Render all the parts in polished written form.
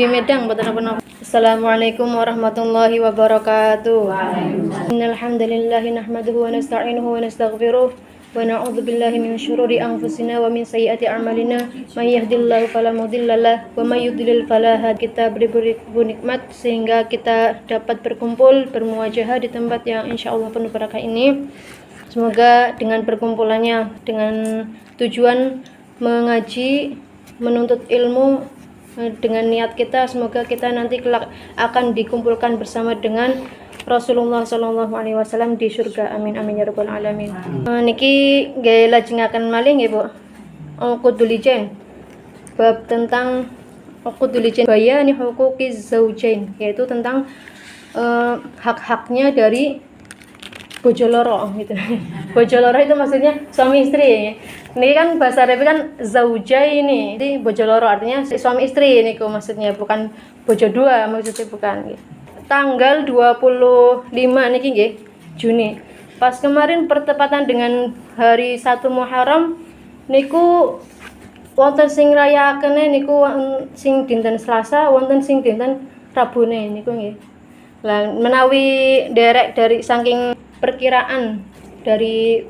Di Medang, Assalamualaikum warahmatullahi wabarakatuh. Innal hamdalillah nahmaduhu wa nasta'inuhu wa nastaghfiruh wa na'udzu billahi min syururi anfusina wa min sayyiati a'malina. May yahdihillahu fala mudhillalah wa may yudlil fala hadiya. Kita beri nikmat sehingga kita dapat berkumpul bermuajahah di tempat yang insyaallah penuh barakah ini. Semoga dengan perkumpulannya dengan tujuan mengaji, menuntut ilmu dengan niat kita, semoga kita nanti kelak akan dikumpulkan bersama dengan Rasulullah SAW di surga. Amin amin ya rabbal alamin. Niki gawe lajengaken malih nggih, Bu. Uqudul ijen. Bab tentang uqudul ijen, bayani huquqiz zaujain, yaitu tentang hak-haknya dari bojo loro gitu. Bojo loro itu maksudnya suami istri ya. Ini kan bahasa Arab kan zauja ini. Jadi bojo loro artinya suami istri ini maksudnya, bukan bojo dua maksudnya, bukan. Tanggal 25 niki nggih Juni. Pas kemarin pertepatan dengan hari 1 Muharram niku wonten sing rayakene niku sing dinten Selasa, wonten sing dinten Rabune niku nggih. Lah menawi derek dari saking perkiraan dari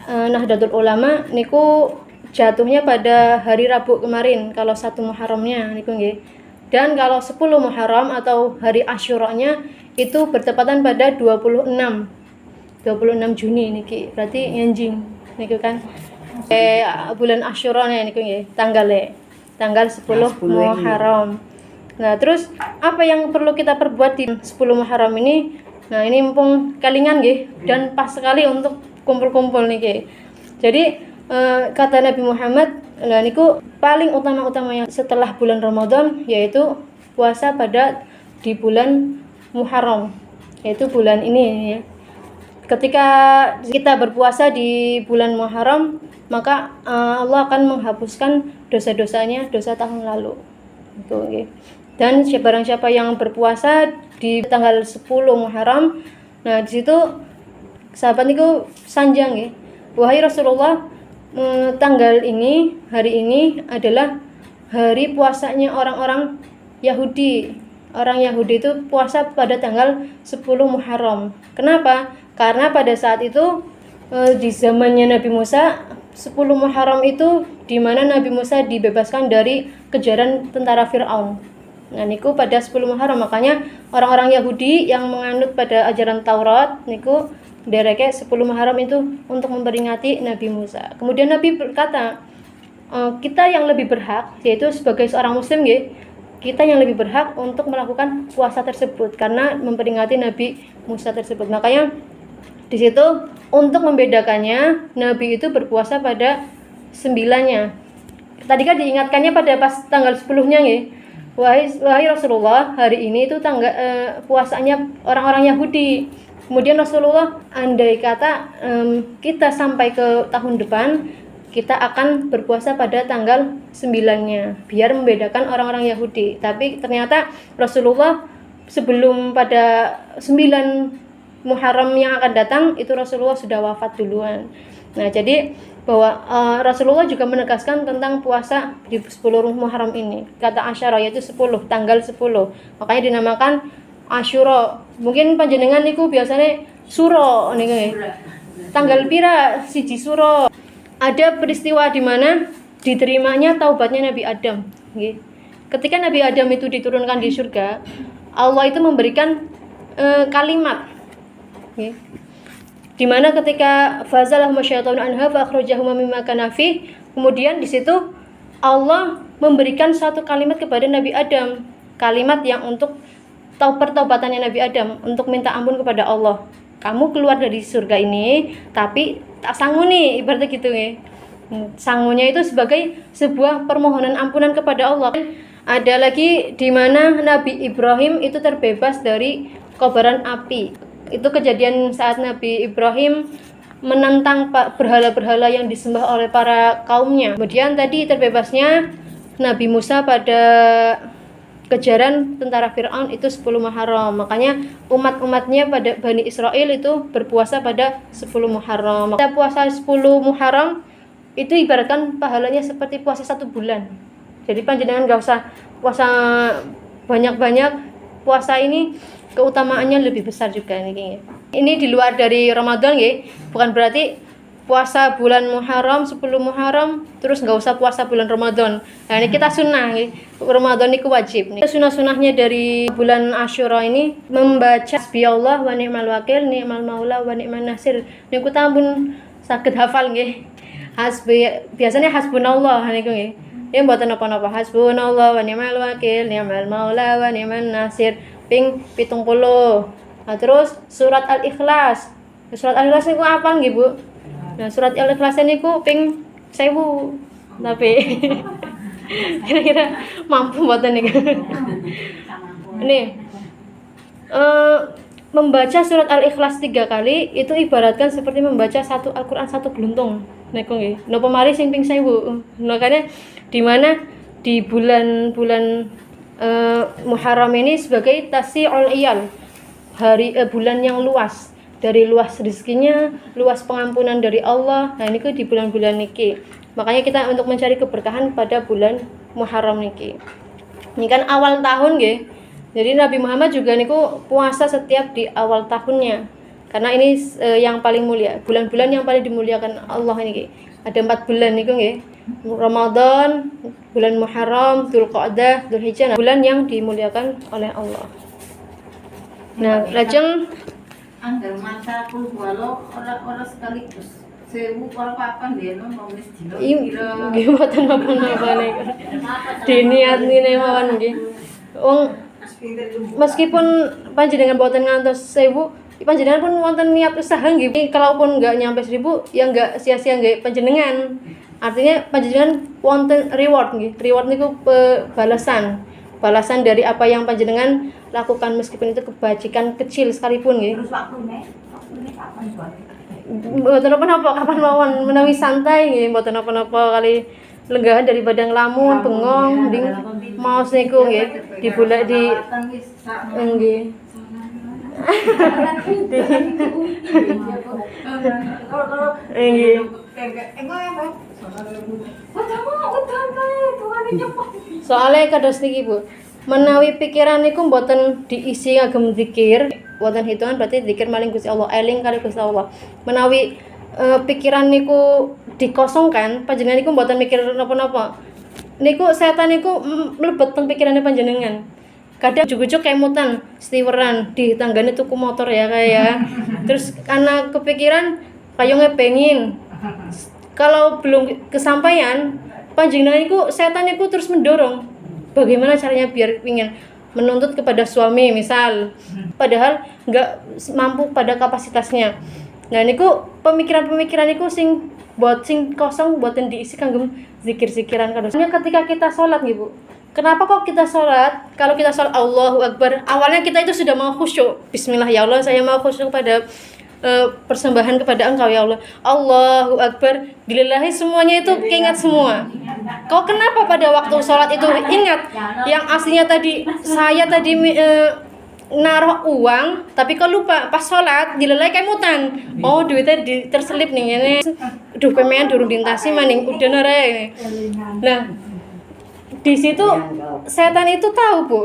Nahdlatul Ulama niku jatuhnya pada hari Rabu kemarin kalau 1 Muharramnya niku nggih. Dan kalau 10 Muharram atau hari Asyuranya itu bertepatan pada 26 Juni niki. Berarti nyanjing niku kan. Bulan Asyuranya niku nggih, tanggal 10 Muharram. Nah, terus apa yang perlu kita perbuat di 10 Muharram ini? Nah, ini mumpung kalingan nggih dan pas sekali untuk kumpul-kumpul niki. Jadi kata Nabi Muhammad, lah niku paling utama-utamanya setelah bulan Ramadan yaitu puasa pada di bulan Muharram, yaitu bulan ini ya. Ketika kita berpuasa di bulan Muharram, maka Allah akan menghapuskan dosa-dosanya dosa tahun lalu. Itu nggih. Dan barang siapa yang berpuasa di tanggal 10 Muharram, nah di situ sahabat niku sanjang nggih. Wahai Rasulullah, tanggal ini, hari ini adalah hari puasanya orang-orang Yahudi. Orang Yahudi itu puasa pada tanggal 10 Muharram. Kenapa? Karena pada saat itu di zamannya Nabi Musa, 10 Muharram itu di mana Nabi Musa dibebaskan dari kejaran tentara Firaun. Nah niku pada 10 Muharram, makanya orang-orang Yahudi yang menganut pada ajaran Taurat niku dereke 10 Muharram itu untuk memperingati Nabi Musa. Kemudian Nabi berkata, kita yang lebih berhak, yaitu sebagai seorang muslim nggih, kita yang lebih berhak untuk melakukan puasa tersebut karena memperingati Nabi Musa tersebut. Makanya di situ untuk membedakannya Nabi itu berpuasa pada 9-nya. Tadi kan diingatkannya pada pas tanggal 10-nya nggih. Wahai Rasulullah, hari ini itu puasanya orang-orang Yahudi. Kemudian Rasulullah, andai kata kita sampai ke tahun depan, kita akan berpuasa pada tanggal 9-nya, biar membedakan orang-orang Yahudi. Tapi ternyata Rasulullah sebelum pada 9 Muharram yang akan datang, itu Rasulullah sudah wafat duluan. Nah, jadi bahwa Rasulullah juga menegaskan tentang puasa di 10 Muharram ini. Kata Asyara yaitu 10, tanggal 10. Makanya dinamakan Asyura. Mungkin panjenengan niku biasanya suro niku. Tanggal pira siji suro. Ada peristiwa di mana diterimanya taubatnya Nabi Adam, nggih. Ketika Nabi Adam itu diturunkan di surga, Allah itu memberikan kalimat, nggih. Di mana ketika fazalah masyaitanu anha fa akhrajahum mimma kana fi, kemudian di situ Allah memberikan satu kalimat kepada Nabi Adam, kalimat yang untuk pertaubatannya Nabi Adam, untuk minta ampun kepada Allah. Kamu keluar dari surga ini tapi tak sanguni, ibaratnya gitu ya. Sangunya itu sebagai sebuah permohonan ampunan kepada Allah. Ada lagi di mana Nabi Ibrahim itu terbebas dari kobaran api. Itu kejadian saat Nabi Ibrahim menentang berhala-berhala yang disembah oleh para kaumnya. Kemudian tadi terbebasnya Nabi Musa pada kejaran tentara Firaun itu 10 Muharram. Makanya umat-umatnya pada Bani Israel itu berpuasa pada 10 Muharram. Kita puasa 10 Muharram itu ibaratkan pahalanya seperti puasa 1 bulan. Jadi panjenengan enggak usah puasa banyak-banyak. Puasa ini keutamaannya lebih besar juga nih. Ini di luar dari Ramadan nggih. Bukan berarti puasa bulan Muharram 10 Muharram terus nggak usah puasa bulan Ramadan. Nah, ini kita sunnah nggih. Ramadan itu wajib nih. Sunnah-sunnahnya dari bulan Asyura ini membaca Hasbiyallah wa ni'mal wakil, ni'mal maula wa ni'man nasir. Niku tampun saged hafal nggih. Biasanya hasbunallah niku nggih. Ya mboten napa-napa. Hasbunallah wa ni'mal wakil, ni'mal maula wa ni'man nasir. Ping 70. Nah, terus surat Al-Ikhlas. Surat Al-Ikhlas niku apa nggih, Bu? Nah, surat Al-Ikhlas niku ping 1000. Tapi kira-kira mampu mboten niku. Nih. Membaca surat Al-Ikhlas 3 kali itu ibaratkan seperti membaca satu Al-Qur'an satu geluntung. Niku nggih. Napa mari sing ping 1000. Makanya di mana di bulan-bulan Muharram ini sebagai tasi'ul iyal. Bulan yang luas. Dari luas rezekinya, luas pengampunan dari Allah. Nah, ini di bulan-bulan niki. Makanya kita untuk mencari keberkahan pada bulan Muharram niki. Ini kan awal tahun nggih. Jadi Nabi Muhammad juga niku puasa setiap di awal tahunnya. Karena ini yang paling mulia, bulan-bulan yang paling dimuliakan Allah ini. Ada 4 bulan niku nggih. Ramadan, bulan Muharram, Dzulqa'dah, Dzulhijjah, bulan yang dimuliakan oleh Allah. Nah, lajeng anggar masa aku walau orang sekaligus 1000 kalau papan dia nulis dino kira gimana apa-apa niku. Diniat ngene mawon nggih. Wong meskipun panjenengan boten ngantos 1000, panjenengan pun wonten niat usaha nggih. Kalaupun enggak nyampe 1000 ya enggak sia-sia nggih panjenengan. Artinya panjenengan wonten reward nggih. Reward niku balasan dari apa yang panjenengan lakukan meskipun itu kebajikan kecil sekalipun nggih. terus waktunya kapan buat Mboten napa-napa kapan mawon menawi santai nggih, mboten napa-napa kali lenggahan daripada nglamun bengong mending maos niku nggih dibulak di nggih. Nggih. Soale kados niki Bu, menawi pikiran niku mboten diisi ngagem zikir, wonten hitungan berarti zikir maling Gusti Allah, eling kali Gusti Allah. Menawi pikiran niku dikosongkan, panjenengan niku mboten mikir napa-napa. Niku setan niku mlebet teng pikirane panjenengan. Kadang ujug-ujug kemutan, stiweran di tanggane tuku motor ya kayak. Terus karena kepikiran kayak ngepengin. Kalau belum kesampaian, panjenengan niku setan niku terus mendorong. Bagaimana caranya biar ingin menuntut kepada suami misal, padahal enggak mampu pada kapasitasnya. Nah niku pemikiran-pemikiran niku sing kosong buatan diisi kanggo zikir-zikiran kadosnya ketika kita sholat nggih Bu. Kenapa kok kita sholat? Kalau kita sholat Allahu Akbar, awalnya kita itu sudah mau khusyuk. Bismillah ya Allah, saya mau khusyuk pada persembahan kepada Engkau ya Allah. Allahu Akbar, dilillahi semuanya itu keingat semua. Kok kenapa pada waktu sholat itu ingat yang aslinya saya tadi naruh uang tapi kok lupa pas sholat dilillahi kemutan. Oh duitnya terselip nih ini. Duh pemean durung dintasi maning udah nare. Nah di situ setan itu tahu Bu,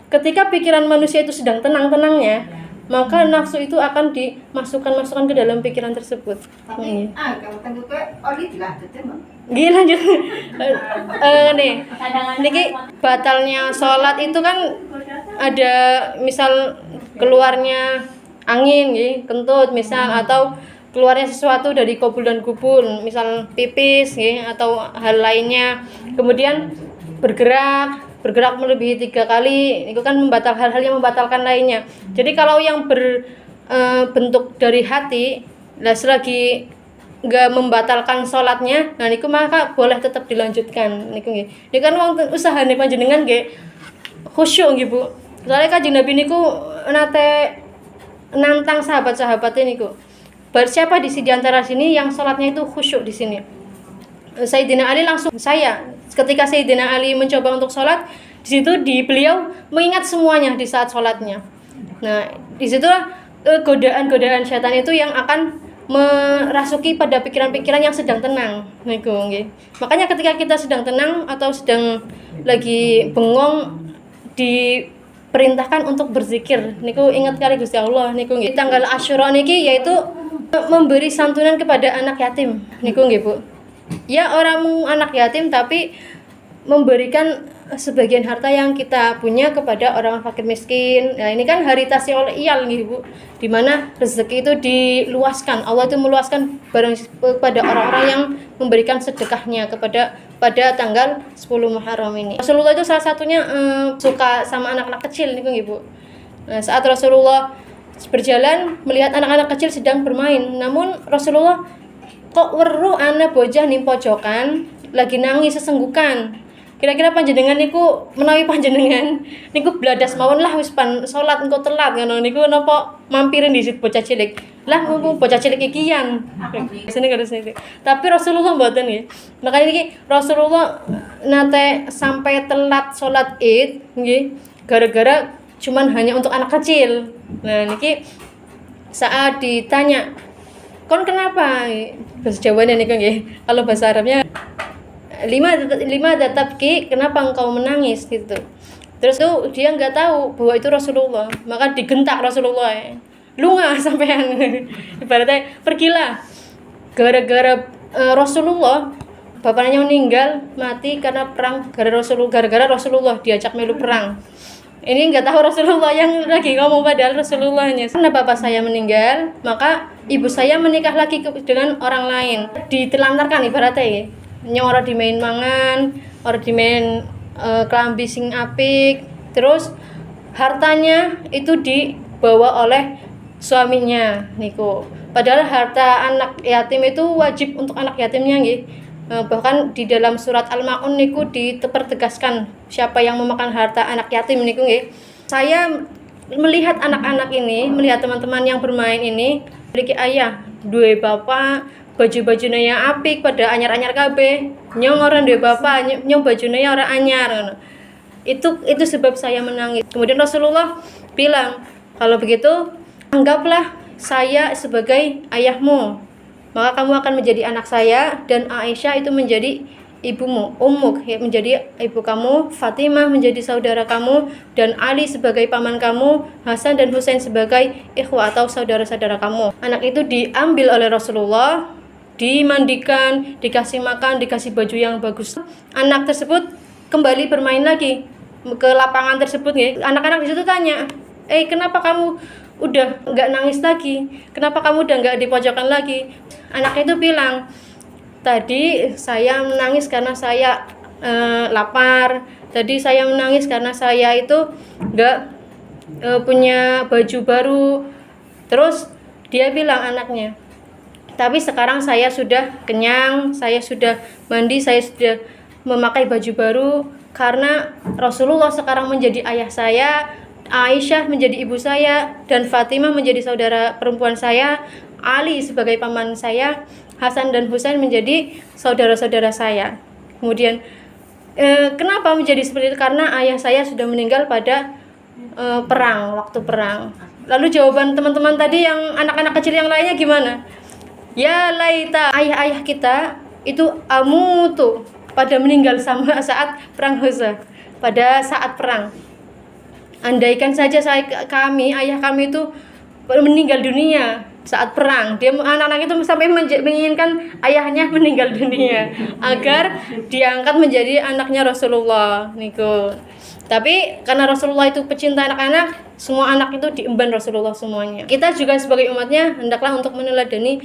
ketika pikiran manusia itu sedang tenang-tenangnya, maka nafsu itu akan dimasukkan ke dalam pikiran tersebut. tapi kalau tunggu ke oli dilatih mah Gila lanjut. Nih, niki batalnya sholat itu kan ada misal keluarnya angin, gitu, kentut misal atau keluarnya sesuatu dari kubul dan kubul, misal pipis, gitu, atau hal lainnya. Kemudian bergerak melebihi 3 kali, itu kan hal-hal yang membatalkan lainnya. Jadi kalau yang berbentuk dari hati, lah selagi nggak membatalkan sholatnya, nah niku maka boleh tetap dilanjutkan niku nggih. Ini kan wong usahane panjenengan nggih khusyuk nggih Bu. Soale Kanjeng Nabi niku nate nantang sahabat-sahabatnya niku. Siapa di antara sini yang sholatnya itu khusyuk di sini? Sayyidina Ali langsung ketika Sayyidina Ali mencoba untuk sholat, di situ beliau mengingat semuanya di saat sholatnya. Nah, di situ godaan-godaan setan itu yang akan merasuki pada pikiran-pikiran yang sedang tenang niku nggih. Makanya ketika kita sedang tenang atau sedang lagi bengong, diperintahkan untuk berzikir niku, ingat kali Gusti Allah niku nggih. Tanggal Asyura niki yaitu memberi santunan kepada anak yatim niku nggih Bu. Ya orang anak yatim tapi memberikan sebagian harta yang kita punya kepada orang fakir miskin. Nah, ini kan hari tasyul iyal nih Bu, di mana rezeki itu diluaskan. Allah itu meluaskan barang kepada orang-orang yang memberikan sedekahnya pada tanggal 10 Muharram ini. Rasulullah itu salah satunya suka sama anak-anak kecil nih Bu. Nah, saat Rasulullah berjalan melihat anak-anak kecil sedang bermain, namun Rasulullah kok weruh ana bocah ning pojokan lagi nangis sesenggukan. Kira-kira panjenengan niku menawi panjenengan niku bladas mawon lah wis pan salat engko telat ngono niku napa mampirin di bocah cilik. Lah mumpung bocah cilik iki yang sini kada sini. Tapi Rasulullah mboten nggih. Makanya niki Rasulullah nate sampai telat salat Id nggih gara-gara cuman hanya untuk anak kecil. Nah niki saat ditanya, "Kon kenapa?" Bahasa Jawanya niku nggih. Kalau bahasa Arabnya lima tabki, kenapa engkau menangis gitu. Terus tuh dia nggak tahu bahwa itu Rasulullah, maka digentak Rasulullah, lunga sampean. Ibaratnya pergilah, gara-gara Rasulullah bapaknya meninggal mati karena perang, gara-gara Rasulullah diajak melu perang. Ini nggak tahu Rasulullah yang lagi ngomong, padahal Rasulullahnya. Karena bapak saya meninggal, maka ibu saya menikah lagi dengan orang lain, ditelantarkan ibaratnya ya. Ora dimain mangan, ora dimain kelambi sing apik, terus hartanya itu dibawa oleh suaminya niku. Padahal harta anak yatim itu wajib untuk anak yatimnya nggih. Bahkan di dalam surat Al-Maun niku dipertegaskan siapa yang memakan harta anak yatim niku nggih. Saya melihat anak-anak ini, melihat teman-teman yang bermain ini memiliki ayah, duwe bapak, baju-bajune yang apik pada anyar-anyar kabeh, nyong ora duwe bapak, nyong bajune ora anyar ngono. Itu sebab saya menangis. Kemudian Rasulullah bilang, "Kalau begitu anggaplah saya sebagai ayahmu. Maka kamu akan menjadi anak saya dan Aisyah itu menjadi ibumu, ummuk menjadi ibu kamu, Fatimah menjadi saudara kamu, dan Ali sebagai paman kamu, Hasan dan Husain sebagai ikhwah atau saudara-saudara kamu." Anak itu diambil oleh Rasulullah, dimandikan, dikasih makan, dikasih baju yang bagus. Anak tersebut kembali bermain lagi ke lapangan tersebut ya. Anak-anak di situ tanya, kenapa kamu udah nggak nangis lagi? Kenapa kamu udah nggak di pojokan lagi?" Anak itu bilang, "Tadi saya menangis karena saya lapar. Tadi saya menangis karena saya itu nggak punya baju baru." Terus dia bilang anaknya, "Tapi sekarang saya sudah kenyang, saya sudah mandi, saya sudah memakai baju baru karena Rasulullah sekarang menjadi ayah saya, Aisyah menjadi ibu saya, dan Fatimah menjadi saudara perempuan saya, Ali sebagai paman saya, Hasan dan Husain menjadi saudara-saudara saya." Kemudian kenapa menjadi seperti itu? Karena ayah saya sudah meninggal pada waktu perang. Lalu jawaban teman-teman tadi yang anak-anak kecil yang lainnya gimana? Ya laita, ayah-ayah kita itu amutu pada meninggal sama saat perang Uhud, pada saat perang. Andaikan saja ayah kami itu meninggal dunia saat perang. Anak-anak itu sampai menginginkan ayahnya meninggal dunia agar diangkat menjadi anaknya Rasulullah niku. Tapi karena Rasulullah itu pecinta anak-anak, semua anak itu diemban Rasulullah semuanya. Kita juga sebagai umatnya hendaklah untuk meneladani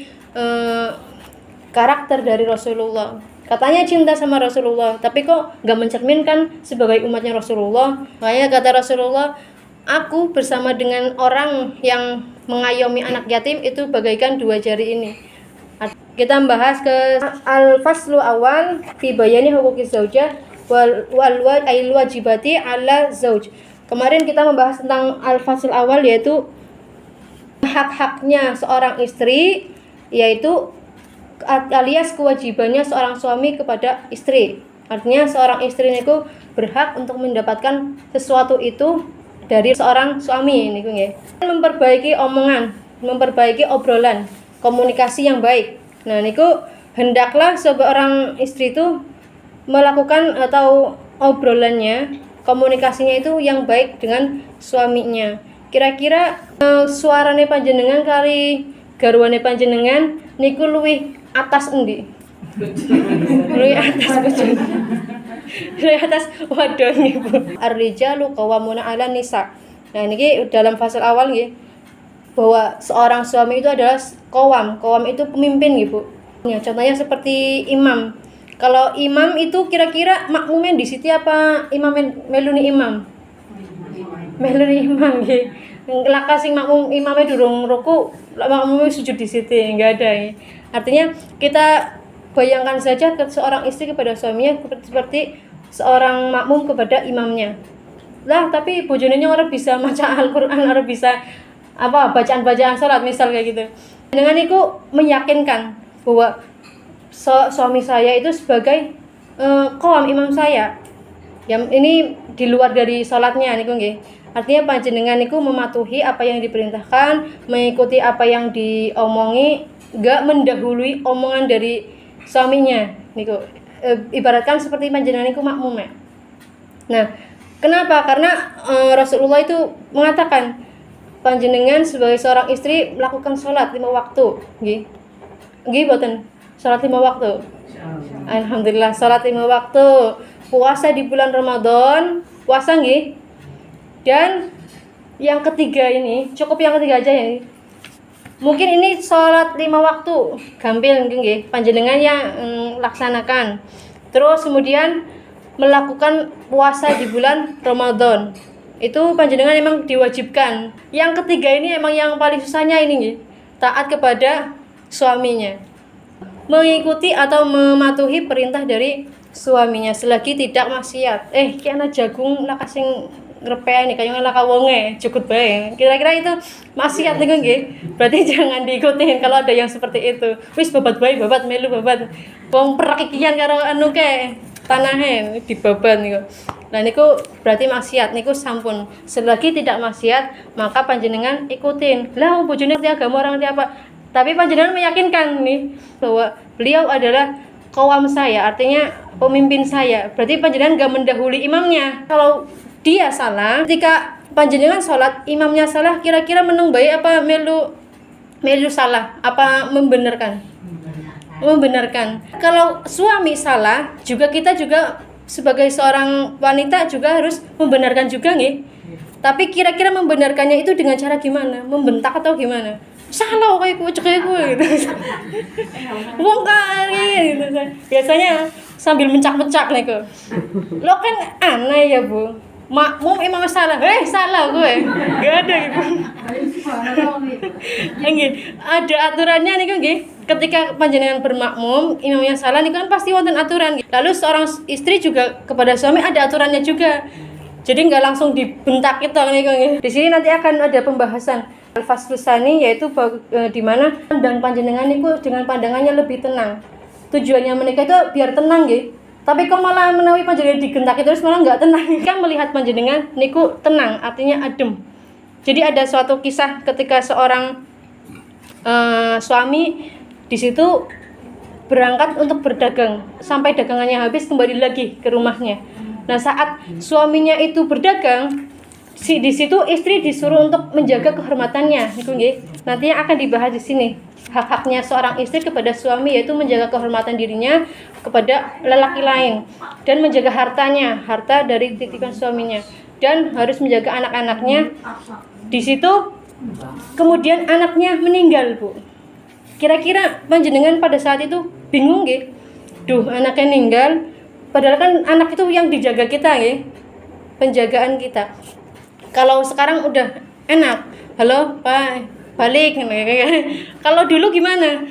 karakter dari Rasulullah. Katanya cinta sama Rasulullah, tapi kok gak mencerminkan sebagai umatnya Rasulullah. Makanya kata Rasulullah, "Aku bersama dengan orang yang mengayomi anak yatim itu bagaikan dua jari ini." Kita membahas ke al-faslu awal fi bayani huquqiz zaujah wal wajibati ala zauj. Kemarin kita membahas tentang al-fasl awal, yaitu hak-haknya seorang istri, yaitu alias kewajibannya seorang suami kepada istri. Artinya seorang istri itu berhak untuk mendapatkan sesuatu itu dari seorang suami niku nggih. Memperbaiki omongan, memperbaiki obrolan. komunikasi yang baik. Nah niku hendaklah seorang istri itu melakukan atau obrolannya, komunikasinya itu yang baik dengan suaminya. Kira-kira suarane panjenengan kali garwane panjenengan niku luwih atas endi? Luwih atas bojone. Luwih atas wadone, Bu. Ar-rijalu qawwamuna 'alan nisa. Nah, niki dalam fasal awal nggih bahwa seorang suami itu adalah qawwam. Qawwam itu pemimpin nggih, Bu. Ya, contohnya seperti imam. Kalau imam itu kira-kira makmumnya di situ apa imam meluni imam? Meluni imam nggih. Laka sing makmum imamnya durung ruku, makmumnya sujud di situ, enggak ada ya. Artinya kita bayangkan saja seorang istri kepada suaminya seperti seorang makmum kepada imamnya. Lah, tapi bojone ora bisa maca Al-Qur'an, ora bisa bacaan-bacaan salat misal kayak gitu. Dengan itu meyakinkan bahwa suami saya itu sebagai qawam imam saya. Yang ini di luar dari salatnya niku nggih. Artinya panjenengan niku mematuhi apa yang diperintahkan, mengikuti apa yang diomongi, enggak mendahului omongan dari suaminya niku. Ibaratkan seperti panjenengan niku makmum ya. Nah, kenapa? Karena Rasulullah itu mengatakan panjenengan sebagai seorang istri melakukan sholat 5 waktu, nggih. Nggih boten? Sholat 5 waktu. Alhamdulillah sholat 5 waktu. Puasa di bulan Ramadan, puasa nggih. Dan yang ketiga ini, cukup yang ketiga aja ya. Mungkin ini sholat 5 waktu, gampil nggih, panjenengan yang laksanakan. Terus kemudian melakukan puasa di bulan Ramadan. Itu panjenengan memang diwajibkan. Yang ketiga ini emang yang paling susahnya ini nggih, taat kepada suaminya. Mengikuti atau mematuhi perintah dari suaminya selagi tidak maksiat. Ki ana jagung lak sing ngrepe nih kayaknya laka wonge cukup bae. Kira-kira itu maksiat niku nggih. Berarti jangan diikutin kalau ada yang seperti itu. Wis babat bae, babat melu babat. Wong perak ikian karo anu ke tanahe dibabat niku. Nah niku berarti maksiat niku sampun. Selagi tidak maksiat, maka panjenengan ikutin. Lah bojone ngerti agama orang ngerti apa? Tapi panjenengan meyakinkan nih bahwa beliau adalah qawam saya, artinya pemimpin saya. Berarti panjenengan enggak mendahului imamnya. Kalau dia salah, ketika panjenengan sholat imamnya salah, kira-kira meneng baik apa melu salah, apa membenarkan? Membenarkan. Kalau suami salah, juga kita juga sebagai seorang wanita juga harus membenarkan juga nggih. Tapi kira-kira membenarkannya itu dengan cara gimana? Membentak atau gimana? Salah kayak gue gitu. Wong kali gitu. Biasanya sambil mencak-mencak nih kok. Lo kan aneh ya, Bu. Makmum imam salah, salah gue, gak ada gitu. Ada aturannya nih kan, ketika panjenengan bermakmum, imamnya salah nih kan pasti wonten aturan. Lalu seorang istri juga kepada suami ada aturannya juga. Jadi nggak langsung dibentak gitu nih kan. Di sini nanti akan ada pembahasan al-faslusani, yaitu di mana pandang panjenengan itu dengan pandangannya lebih tenang. Tujuannya menikah itu biar tenang gitu. Tapi kok malah menawi panjenengan digentaki terus malah nggak tenang. Kan melihat panjenengan niku tenang, artinya adem. Jadi ada suatu kisah ketika seorang suami di situ berangkat untuk berdagang, sampai dagangannya habis kembali lagi ke rumahnya. Nah saat suaminya itu berdagang, di situ istri disuruh untuk menjaga kehormatannya, niku nggih. Nantinya akan dibahas di sini. Hak-haknya seorang istri kepada suami yaitu menjaga kehormatan dirinya kepada lelaki lain dan menjaga harta dari titipan suaminya, dan harus menjaga anak-anaknya. Di situ kemudian anaknya meninggal, Bu. Kira-kira panjenengan pada saat itu bingung nggih? Duh, anaknya meninggal. Padahal kan anak itu yang dijaga kita nggih. Penjagaan kita. Kalau sekarang udah enak. Halo, Pak. Balik. Kalau dulu gimana?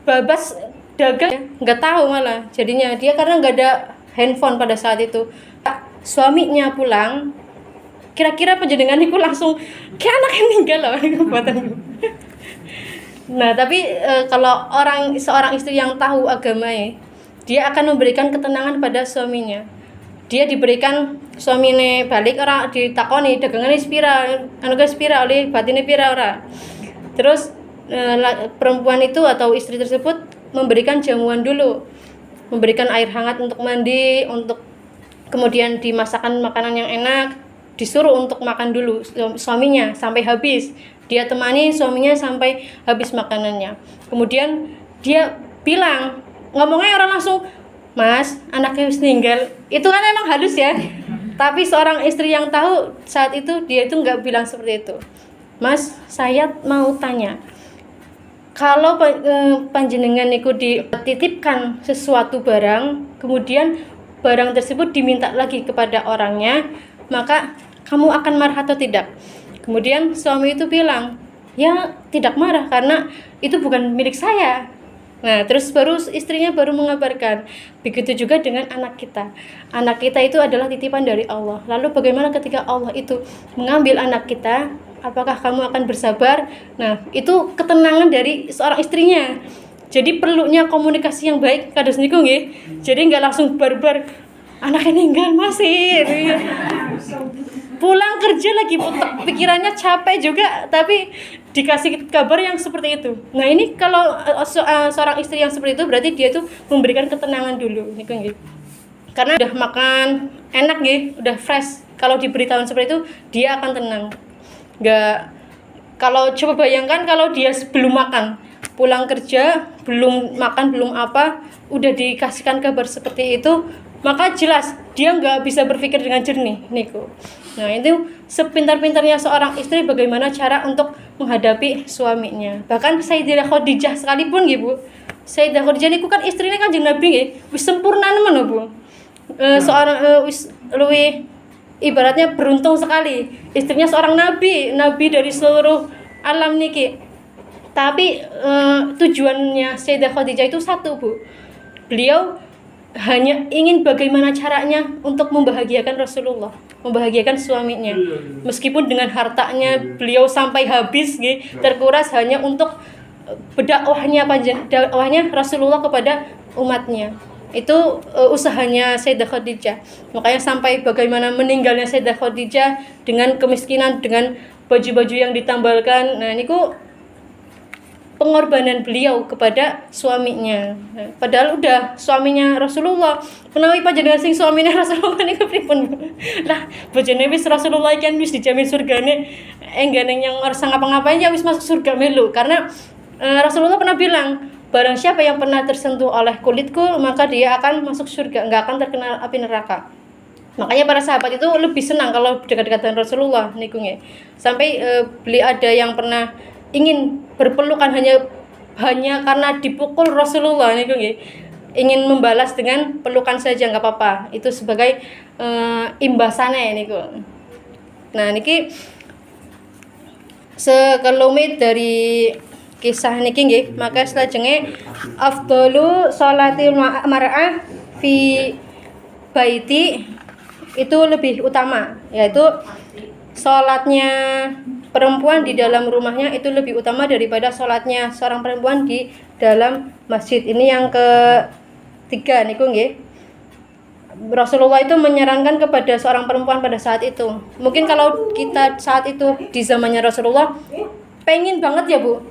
Babas dagang nggak tahu malah. Jadinya dia karena nggak ada handphone pada saat itu. Suaminya pulang. Kira-kira panjenengan itu langsung kayak anaknya meninggal loh. Nah, tapi kalau seorang istri yang tahu agamanya, dia akan memberikan ketenangan pada suaminya. Dia diberikan suamine balik orang ditakoni dagangane spira, anu ge spira oleh batine pira ora. Terus perempuan itu atau istri tersebut memberikan jamuan dulu, memberikan air hangat untuk mandi, untuk kemudian dimasakkan makanan yang enak, disuruh untuk makan dulu suaminya sampai habis, dia temani suaminya sampai habis makanannya. Kemudian dia bilang, ngomongnya orang langsung, "Mas, anaknya harus meninggal." Itu kan emang halus ya. Tapi seorang istri yang tahu saat itu, dia itu nggak bilang seperti itu. "Mas, saya mau tanya, kalau panjenengan niku dititipkan sesuatu barang, kemudian barang tersebut diminta lagi kepada orangnya, maka kamu akan marah atau tidak?" Kemudian suami itu bilang, "Ya, tidak marah karena itu bukan milik saya." Nah, terus istrinya baru mengabarkan, begitu juga dengan anak kita. Anak kita itu adalah titipan dari Allah. Lalu bagaimana ketika Allah itu mengambil anak kita? Apakah kamu akan bersabar? Nah, itu ketenangan dari seorang istrinya. Jadi perlunya komunikasi yang baik kados niku nggih. Jadi nggak langsung barbar, anaknya meninggal masih. Pulang kerja lagi pikirannya capek juga, tapi dikasih kabar yang seperti itu. Nah, ini kalau seorang istri yang seperti itu berarti dia itu memberikan ketenangan dulu niku nggih. Karena udah makan enak nggih, udah fresh. Kalau diberitahuan seperti itu, dia akan tenang. Kalau coba bayangkan kalau dia belum makan, pulang kerja belum makan, belum apa, udah dikasihkan kabar seperti itu, maka jelas dia nggak bisa berpikir dengan jernih niku. Nah, itu sepintar-pintarnya seorang istri bagaimana cara untuk menghadapi suaminya. Bahkan Sayyidah Khadijah sekalipun nggih Bu, Sayyidah Khadijah niku kan istrinya Kanjeng Nabi nggih, wis sempurna nemen Bu. Seorang wis luwih ibaratnya beruntung sekali, istrinya seorang nabi dari seluruh alam niki. Tapi tujuannya Sayyidah Khadijah itu satu Bu, beliau hanya ingin bagaimana caranya untuk membahagiakan Rasulullah, membahagiakan suaminya. Meskipun dengan hartanya beliau sampai habis terkuras hanya untuk dakwahnya Rasulullah kepada umatnya. Itu usahanya Sayyidah Khadijah. Makanya sampai bagaimana meninggalnya Sayyidah Khadijah dengan kemiskinan, dengan baju-baju yang ditambalkan. Nah, niku pengorbanan beliau kepada suaminya. Nah, padahal udah suaminya Rasulullah. Menawi panjenengan sing suaminya Rasulullah niku pripun? Lah, bojone wis Rasulullah kan wis dijamin surgane. Enggane yang ora ngapa-ngapain ya wis masuk surga melu. Karena Rasulullah pernah bilang, barang siapa yang pernah tersentuh oleh kulitku, maka dia akan masuk surga, enggak akan terkena api neraka. Makanya para sahabat itu lebih senang kalau dekat-dekat dengan Rasulullah niku nggih. Sampai beli ada yang pernah ingin berpelukan hanya karena dipukul Rasulullah niku nggih. Ingin membalas dengan pelukan saja nggak apa-apa. Itu sebagai imbasannya niku. Nah, niki sekelumit dari kisah niki nggih. Maka selajenge afdalu sholatil mar'ah fi baiti itu lebih utama, yaitu sholatnya perempuan di dalam rumahnya itu lebih utama daripada sholatnya seorang perempuan di dalam masjid. Ini yang ketiga niku nggih. Rasulullah itu menyarankan kepada seorang perempuan pada saat itu. Mungkin kalau kita saat itu di zamannya Rasulullah pengen banget ya Bu,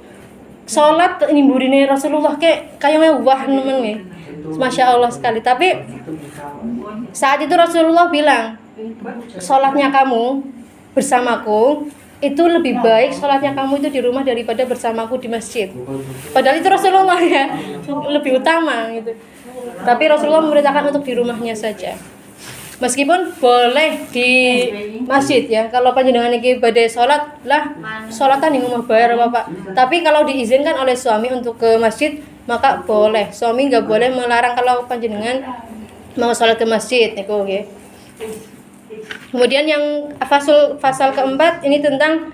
sholat nimburine Rasulullah kayak mewah nemen nggih. Masya Allah sekali. Tapi saat itu Rasulullah bilang, sholatnya kamu bersamaku itu lebih baik sholatnya kamu itu di rumah daripada bersamaku di masjid. Padahal itu Rasulullah ya, lebih utama gitu. Tapi Rasulullah memerintahkan untuk di rumahnya saja. Meskipun boleh di masjid ya, kalau panjenengan iki badhe sholat lah, sholatan di rumah bayar Bapak. Tapi kalau diizinkan oleh suami untuk ke masjid, maka boleh. Suami nggak boleh melarang kalau panjenengan mau sholat ke masjid niku nggih. Kemudian yang pasal keempat ini tentang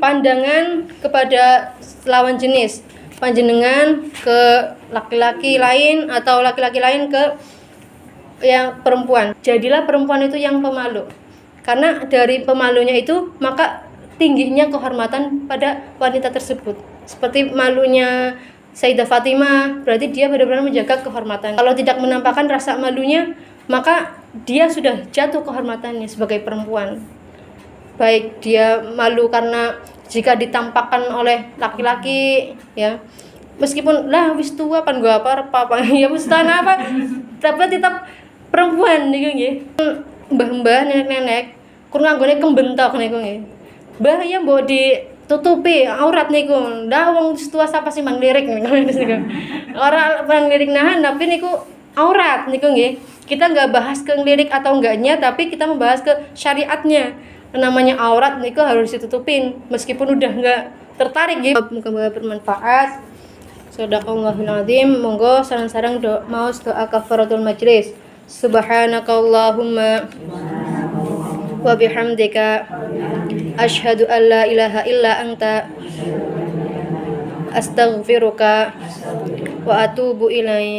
pandangan kepada lawan jenis. Panjenengan ke laki-laki lain atau laki-laki lain ke yang perempuan. Jadilah perempuan itu yang pemalu. Karena dari pemalunya itu maka tingginya kehormatan pada wanita tersebut. Seperti malunya Sayyidah Fatimah, berarti dia benar-benar menjaga kehormatan. Kalau tidak menampakkan rasa malunya, maka dia sudah jatuh kehormatannya sebagai perempuan. baik dia malu karena jika ditampakkan oleh laki-laki ya, meskipun lah wis tua pan gua apa ya wis apa tapi tetap perempuan niku nggih. Mbah-mbah nenek-nenek kur nganggone kembentok niku nggih. Mbah ya mbok ditutupi aurat niku. Ndak wong wis tua sapa sih manglirik niku. Ora manglirik nahan tapi niku aurat niku nggih. Kita nggak bahas ke lirik atau enggaknya, tapi kita membahas ke syariatnya. Namanya aurat niku harus ditutupin meskipun udah nggak tertarik gitu. Moga-moga bermanfaat. Shadaqallahul azim. Monggo sareng-sareng mau doa kafaratul majlis. Subhanakallahumma wa bihamdika asyhadu an la ilaha illa anta astaghfiruka wa atubu ilaik.